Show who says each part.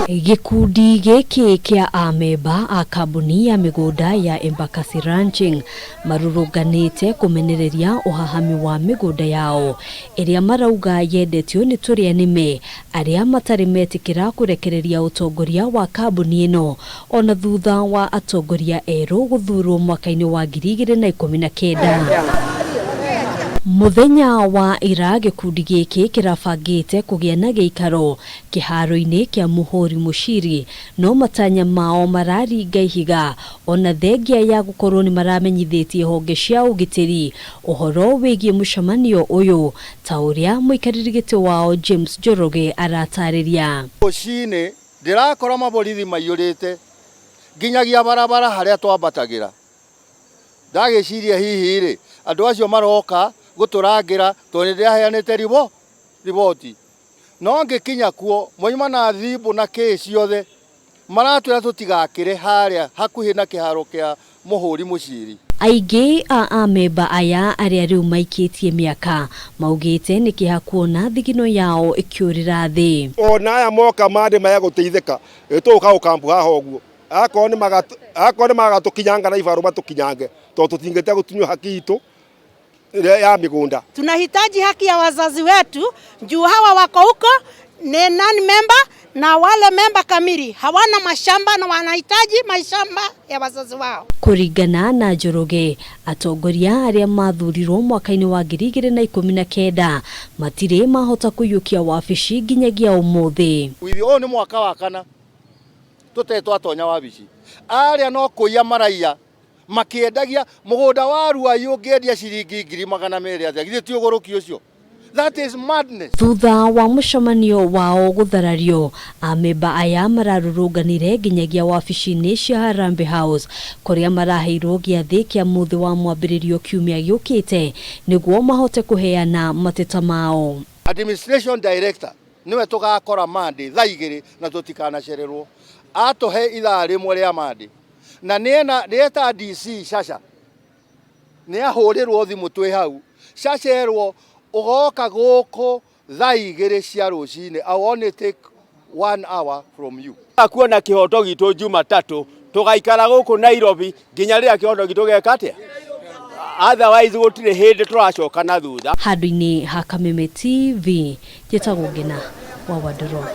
Speaker 1: Gikundi giki kia amemba a kambuni ya migunda ya Embakasi Ranching maruruganite kumenereria uhahami wa migunda yao iria marauga yendetio ni turia nime aria matari metikira kurekereria utongoria wa kambuni ino ona thutha wa atongoria eru guthurwo mwaka-ini wa 2019. Muthenya wa ira gikundi giki kirabangite kugia na gikaro kiharo-ini kia muhuru muchiri no matanya mao mararinga ihiga ona thengia ya gukorwo ni maramenyithitie honge cia ugitiri uhoro wigie mucemanio uyu ta uria muikariri giti wao James Njoroge aratariria.
Speaker 2: Ucini ndirakora maborithi maiyurite nginyagia barabara haria twambatagira ndagiciria hihi ri andu acio maroka guturagira tone ndiaheanite riboti no ngikinya kuo moima na thibu na kesi yothe maratwira tutigakire haria hakuhi na kiharo kia muhuri muchiri.
Speaker 1: Aige a amemba aya aria riu maikitie miaka maugite ni kihakuona thigino yao ikiurira thi
Speaker 3: ona aya moka mande maya guteithika ituka ukambu haha oguo akoni magatukinyanga na ibaru matukinyange to tutingete gutunywa haki itu ya migunda.
Speaker 4: Tunahitaji haki ya wazazi wetu juu hawa wako huko ni nani memba na wale memba kamili hawana mashamba na wanahitaji mashamba ya wazazi wao.
Speaker 1: Kuringana na Njoroge atongoria aria mathurirwo mwaka-ini wa 2019 matire mahota kuyukia wabici nginyagia umuthi.
Speaker 2: Withio ni mwaka wa kana tutetwo atonya wabici aria no kuya maraia makiendagia mugunda wa ruayu ungiendia ciringi 200,000 atia githii ti uguruki ucio. That is madness.
Speaker 1: Thutha wa mucemanio wao gutharario amemba aya mararuruganire nginyagia wabici-ini cia Harambee House kuria maraheirwo giathi kia muthi wa mwambiririo kiumia giukite niguo mahote kuheana mateta mao.
Speaker 2: Administration director niwe tugakora mande thaa 2 na tutikanacererwo atohe ithaa rimwe ria mande na nieta DC Shasha ni ahurirwo thimu twi hau Shasherwo ugoka guku thaa 2 cia rucini. I want to take 1 hour from you.
Speaker 5: Akuona kihoto gitu Jumatatu tugaikara guku Nairobi nginya ria kihoto gitu gekatia otherwise gutire hindi turacoka na thutha.
Speaker 1: Handu-ini ha Kameme TV njitagwo Ngina wa Wadoro.